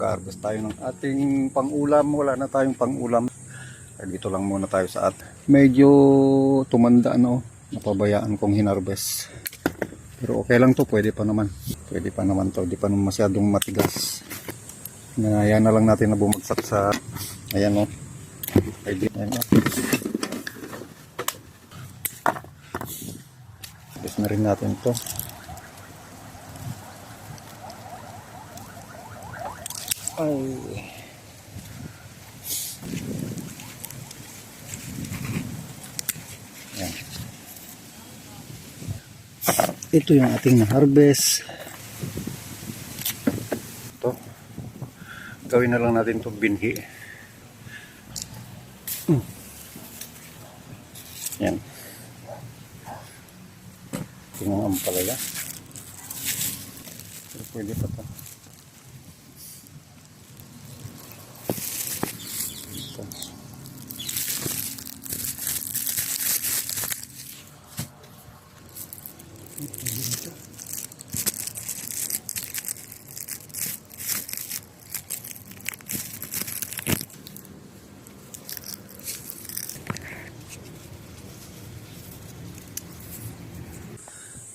Harvest tayo ng ating pang-ulam. Wala na tayong pang-ulam. Dito lang muna tayo sa at. Medyo tumanda napabayaan kong hinarvest. Pero okay lang to, pwede pa naman. Pwede pa naman to, di pa naman masyadong matigas. Ayan na lang natin na bumagsak sa ayan ayan Gusto na rin natin to. Ay. Yan. Ito yung ating harvest. Ito. Gawin na lang natin to binhi. Yan. Tingnan ang palaya. Pero pwede pa to.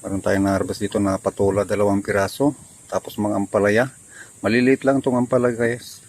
Meron tayong na-harvest dito na patola, 2 piraso. Tapos mga ampalaya. Maliliit lang itong ampalaya guys.